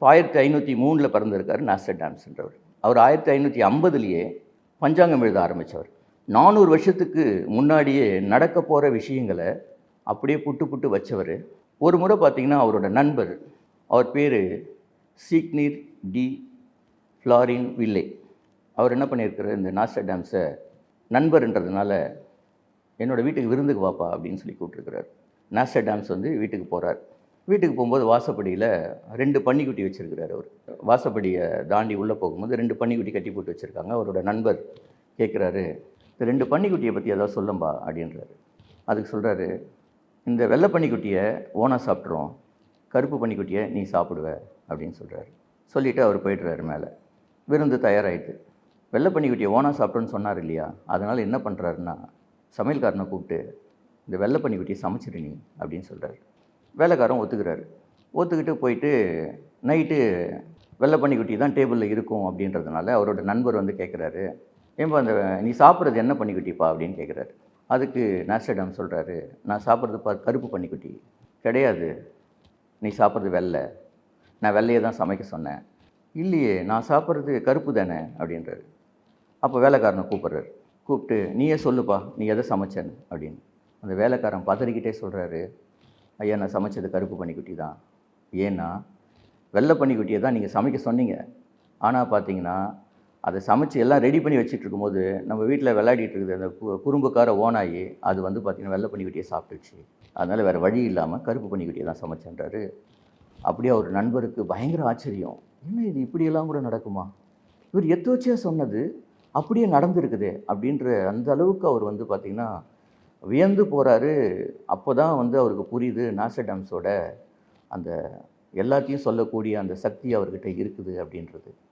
1503ல் பிறந்திருக்காரு நாஸ்டர்டாம்ஸ்ன்றவர். அவர் 1550லேயே பஞ்சாங்கம் எழுத ஆரம்பித்தவர். 400 வருஷத்துக்கு முன்னாடியே நடக்க போகிற விஷயங்களை அப்படியே புட்டு புட்டு வச்சவர். ஒரு முறை பார்த்தீங்கன்னா அவரோட நண்பர், அவர் பேர் சீக்னீர் டி ஃப்ளாரின் வில்லே. அவர் என்ன பண்ணியிருக்காரு, இந்த நாஸ்டர்டாம்ஸை நண்பர்ன்றதுனால என்னோடய வீட்டுக்கு விருந்துக்கு வாப்பா அப்படின்னு சொல்லி கூப்பிட்டுருக்கிறார். நாஸ்டர்டாம்ஸ் வந்து வீட்டுக்கு போகிறார். வீட்டுக்கு போகும்போது வாசப்படியில் 2 பன்னிக்குட்டி வச்சுருக்கிறார் அவர். வாசப்படியை தாண்டி உள்ளே போகும்போது 2 பன்னிக்குட்டி கட்டி போட்டு வச்சுருக்காங்க. அவரோட நண்பர் கேட்குறாரு, இந்த 2 பன்னிக்குட்டியை பற்றி ஏதாவது சொல்லம்பா அப்படின்றாரு. அதுக்கு சொல்கிறாரு, இந்த வெள்ளை பன்னிக்குட்டியை ஓனாக சாப்பிட்றோம், கருப்பு பன்னிக்குட்டியை நீ சாப்பிடுவ அப்படின்னு சொல்கிறாரு. சொல்லிவிட்டு அவர் போய்ட்டுறாரு மேலே. விருந்து தயாராகிட்டு. வெள்ளை பன்னிக்குட்டியை ஓனாக சாப்பிட்றோன்னு சொன்னார் இல்லையா, அதனால் என்ன பண்ணுறாருன்னா சமையல்காரனை கூப்பிட்டு இந்த வெள்ளை பன்னிக்குட்டியை சமைச்சிரு நீ அப்படின்னு சொல்கிறாரு. வேலைக்காரன் ஒத்துக்கிறாரு. ஒத்துக்கிட்டு போயிட்டு நைட்டு வெள்ளை பன்னிக்குட்டி தான் டேபிளில் இருக்கும் அப்படின்றதுனால அவரோட நண்பர் வந்து கேட்குறாரு, ஏன்பா அந்த நீ சாப்பிட்றது என்ன பன்னிக்குட்டிப்பா அப்படின்னு கேட்குறாரு. அதுக்கு நாஸ்டர்டாம் சொல்கிறாரு, நான் சாப்பிட்றது கருப்பு பன்னிக்குட்டி. கிடையாது, நீ சாப்பிட்றது வெள்ளை, நான் வெள்ளையை தான் சமைக்க சொன்னேன். இல்லையே, நான் சாப்பிட்றது கருப்பு தானே அப்படின்றாரு. அப்போ வேலைக்காரனை கூப்பிட்றாரு. கூப்பிட்டு நீயே சொல்லுப்பா நீ எதை சமைச்சேன்னு அப்படின்னு. அந்த வேலைக்காரன் பதறிக்கிட்டே சொல்கிறாரு, ஐயா நான் சமைச்சது கருப்பு பன்னிக்குட்டி தான். ஏன்னா வெள்ளை பன்னிக்குட்டியை தான் நீங்கள் சமைக்க சொன்னீங்க. ஆனால் பார்த்தீங்கன்னா அதை சமைச்சு எல்லாம் ரெடி பண்ணி வச்சுட்டு இருக்கும்போது நம்ம வீட்டில் விளையாடிட்டு இருக்குது அந்த குறும்புக்கார ஓனாயி, அது வந்து பார்த்திங்கன்னா வெள்ளை பன்னிக்குட்டியை சாப்பிட்டுச்சு. அதனால் வேறு வழி இல்லாமல் கருப்பு பன்னிக்குட்டியை தான் சமைச்சேன்றாரு. அப்படியே அவர் நண்பருக்கு பயங்கர ஆச்சரியம். என்ன இது இப்படியெல்லாம் கூட நடக்குமா? இவர் எத்தோச்சியாக சொன்னது அப்படியே நடந்துருக்குதே அப்படின்ற அந்த அளவுக்கு அவர் வந்து பார்த்திங்கன்னா வியந்து போகிறாரு. அப்போ தான் வந்து அவருக்கு புரியுது நாஸ்டர்டாம்ஸோட அந்த எல்லாத்தையும் சொல்லக்கூடிய அந்த சக்தி அவர்கிட்ட இருக்குது அப்படின்றது.